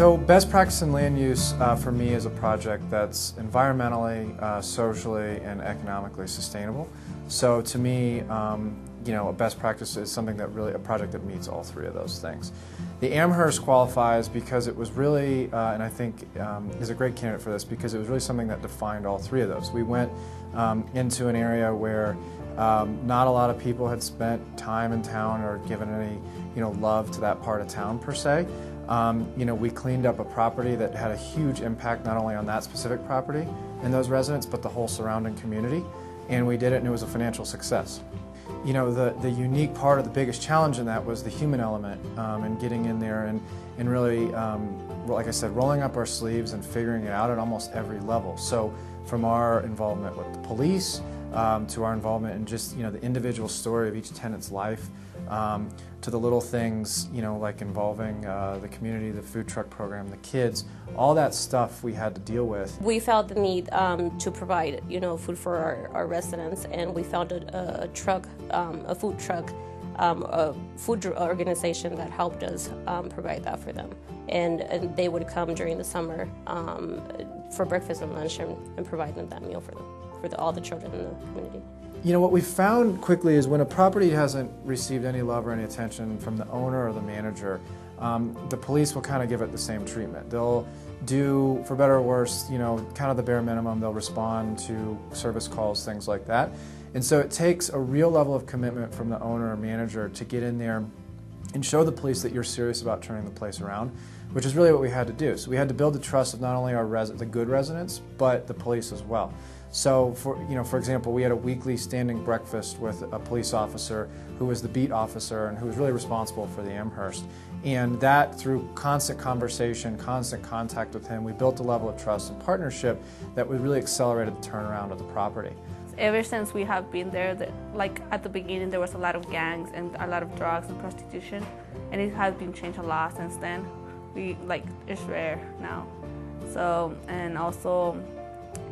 So best practice in land use for me is a project that's environmentally, socially, and economically sustainable. So to me, a best practice is something that really, a project that meets all three of those things. The Amherst qualifies because it was really, and I think is a great candidate for this, because it was really something that defined all three of those. We went into an area where not a lot of people had spent time in town or given any love to that part of town per se. We cleaned up a property that had a huge impact not only on that specific property and those residents, but the whole surrounding community. And we did it, and it was a financial success. The unique part of the biggest challenge in that was the human element, and getting in there and really, like I said, rolling up our sleeves and figuring it out at almost every level. So from our involvement with the police to our involvement in just the individual story of each tenant's life, to the little things, like involving the community, the food truck program, the kids, all that stuff we had to deal with. We felt the need to provide, food for our residents, and we found a food truck, a food organization that helped us provide that for them. And they would come during the summer for breakfast and lunch and provide them that meal for all the children in the community. What we found quickly is when a property hasn't received any love or any attention from the owner or the manager, the police will kind of give it the same treatment. They'll do, for better or worse, kind of the bare minimum. They'll respond to service calls, things like that. And so it takes a real level of commitment from the owner or manager to get in there and show the police that you're serious about turning the place around, which is really what we had to do. So we had to build the trust of not only the good residents, but the police as well. So, for example, we had a weekly standing breakfast with a police officer who was the beat officer and who was really responsible for the Amherst. And that, through constant conversation, constant contact with him, we built a level of trust and partnership that really accelerated the turnaround of the property. Ever since we have been there, like at the beginning, there was a lot of gangs and a lot of drugs and prostitution, and it has been changed a lot since then. It's rare now. So, and also,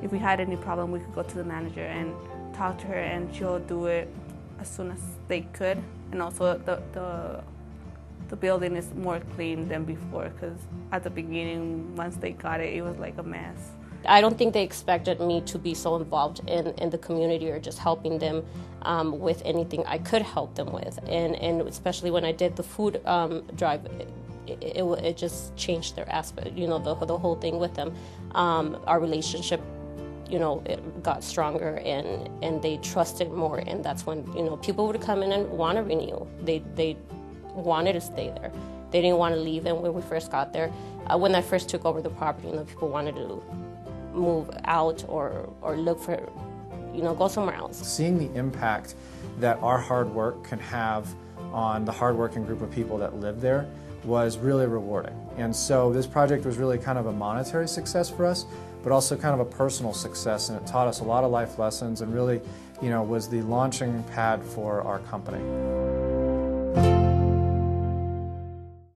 if we had any problem, we could go to the manager and talk to her, and she'll do it as soon as they could. And also, the building is more clean than before, because at the beginning, once they got it, it was like a mess. I don't think they expected me to be so involved in the community or just helping them with anything I could help them with. And especially when I did the food drive, it just changed their aspect, the whole thing with them. Our relationship, it got stronger, and they trusted more, and that's when, people would come in and want to renew. They wanted to stay there. They didn't want to leave, and when we first got there, when I first took over the property, people wanted to move out or look for, go somewhere else. Seeing the impact that our hard work can have on the hardworking group of people that live there was really rewarding. And so this project was really kind of a monetary success for us, but also kind of a personal success, and it taught us a lot of life lessons and really, was the launching pad for our company.